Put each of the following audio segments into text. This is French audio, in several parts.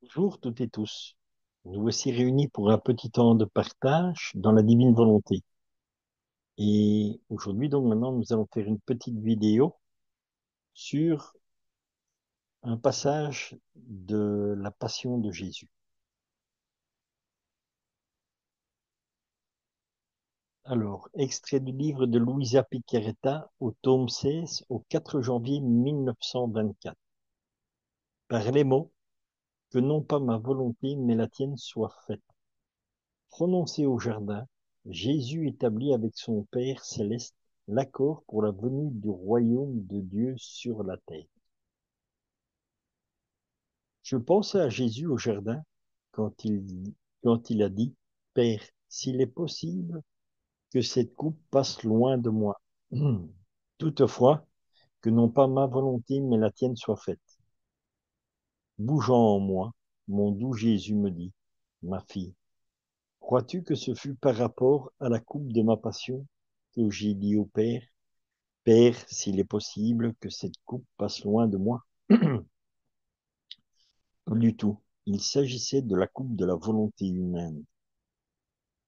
Bonjour toutes et tous. Nous voici réunis pour un petit temps de partage dans la divine volonté. Et aujourd'hui, donc maintenant, nous allons faire une petite vidéo sur un passage de la Passion de Jésus. Alors, extrait du livre de Luisa Piccarreta au tome 16 au 4 janvier 1924. Par les mots, que non pas ma volonté, mais la tienne soit faite. Prononcé au jardin, Jésus établit avec son Père céleste l'accord pour la venue du royaume de Dieu sur la terre. Je pensais à Jésus au jardin quand il a dit, Père, s'il est possible que cette coupe passe loin de moi. Toutefois, que non pas ma volonté, mais la tienne soit faite. Bougeant en moi, mon doux Jésus me dit, ma fille, crois-tu que ce fut par rapport à la coupe de ma passion que j'ai dit au Père, Père, s'il est possible que cette coupe passe loin de moi? Pas du tout. Il s'agissait de la coupe de la volonté humaine.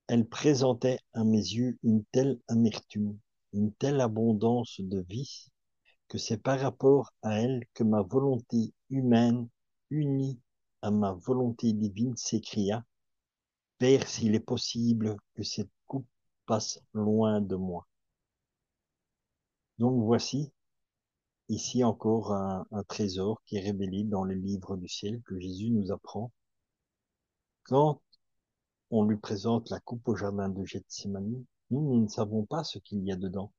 Elle présentait à mes yeux une telle amertume, une telle abondance de vices, que c'est par rapport à elle que ma volonté humaine, unie à ma volonté divine, s'écria, Père, s'il est possible que cette coupe passe loin de moi. Donc voici, ici encore un trésor qui est révélé dans les livres du ciel que Jésus nous apprend. Quand on lui présente la coupe au jardin de Gethsémani, nous ne savons pas ce qu'il y a dedans.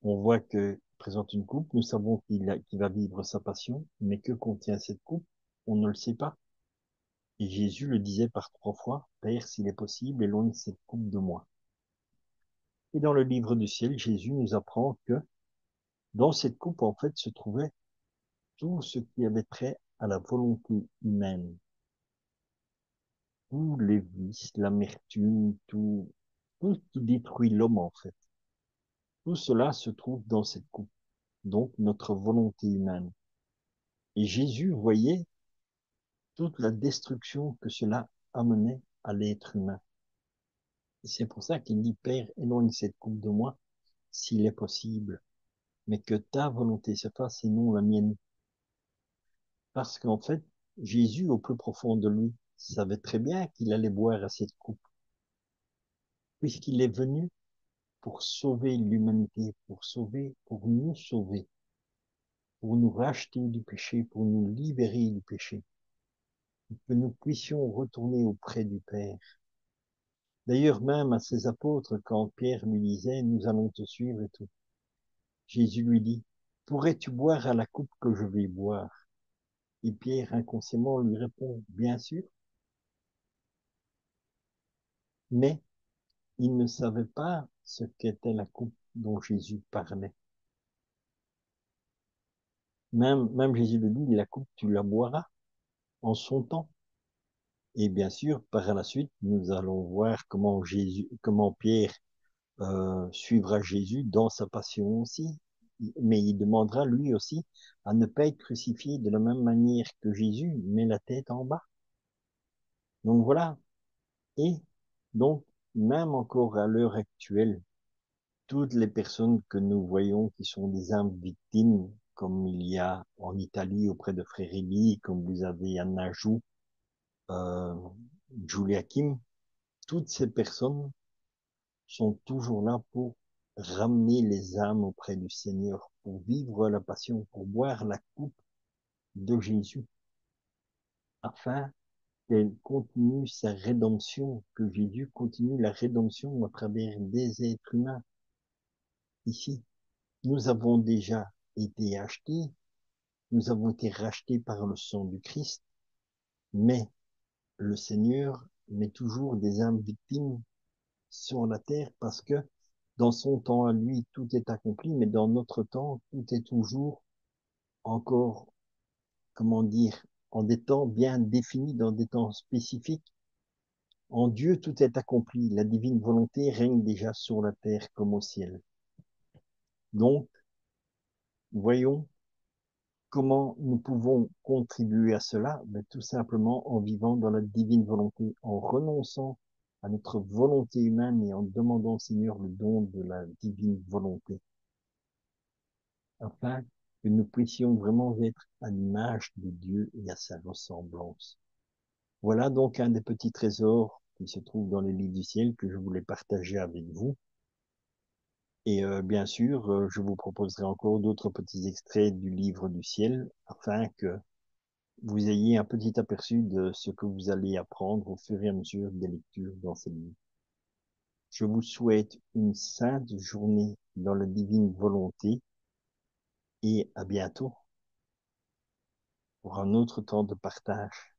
On voit qu'il présente une coupe, nous savons qu'il va vivre sa passion, mais que contient cette coupe? On ne le sait pas. Et Jésus le disait par 3 fois, Père, s'il est possible, éloigne cette coupe de moi. Et dans le livre du ciel, Jésus nous apprend que dans cette coupe, en fait, se trouvait tout ce qui avait trait à la volonté humaine, tous les vices, l'amertume, tout ce qui détruit l'homme, en fait. Tout cela se trouve dans cette coupe, donc notre volonté humaine. Et Jésus voyait toute la destruction que cela amenait à l'être humain. C'est pour ça qu'il dit, Père, éloigne cette coupe de moi, s'il est possible, mais que ta volonté se fasse et non la mienne. Parce qu'en fait, Jésus, au plus profond de lui, savait très bien qu'il allait boire à cette coupe, puisqu'il est venu pour sauver l'humanité, pour nous sauver, pour nous racheter du péché, pour nous libérer du péché, pour que nous puissions retourner auprès du Père. D'ailleurs, même à ses apôtres, quand Pierre lui disait, nous allons te suivre et tout, Jésus lui dit, pourrais-tu boire à la coupe que je vais boire? Et Pierre inconsciemment lui répond, bien sûr, mais il ne savait pas ce qu'était la coupe dont Jésus parlait. Même Jésus lui dit, la coupe, tu la boiras en son temps. Et bien sûr, par la suite, nous allons voir comment Pierre suivra Jésus dans sa passion aussi. Mais il demandera lui aussi à ne pas être crucifié de la même manière que Jésus, mais la tête en bas. Donc voilà. Et donc, même encore à l'heure actuelle, toutes les personnes que nous voyons qui sont des âmes victimes, comme il y a en Italie auprès de Frère Élie, comme vous avez Anna Jou, euh, Julia Kim, toutes ces personnes sont toujours là pour ramener les âmes auprès du Seigneur, pour vivre la passion, pour boire la coupe de Jésus, afin qu'elle continue sa rédemption, que Jésus continue la rédemption à travers des êtres humains. Ici, nous avons déjà été achetés, nous avons été rachetés par le sang du Christ, mais le Seigneur met toujours des âmes victimes sur la terre parce que dans son temps à lui, tout est accompli, mais dans notre temps, tout est toujours encore, comment dire, en des temps bien définis, dans des temps spécifiques. En Dieu, tout est accompli. La divine volonté règne déjà sur la terre comme au ciel. Donc, voyons Comment nous pouvons contribuer à cela? Ben, tout simplement en vivant dans la divine volonté, en renonçant à notre volonté humaine et en demandant au Seigneur le don de la divine volonté, afin que nous puissions vraiment être à l'image de Dieu et à sa ressemblance. Voilà donc un des petits trésors qui se trouvent dans les livres du ciel que je voulais partager avec vous. Et bien sûr, je vous proposerai encore d'autres petits extraits du livre du ciel afin que vous ayez un petit aperçu de ce que vous allez apprendre au fur et à mesure des lectures dans ces livres. Je vous souhaite une sainte journée dans la divine volonté et à bientôt pour un autre temps de partage.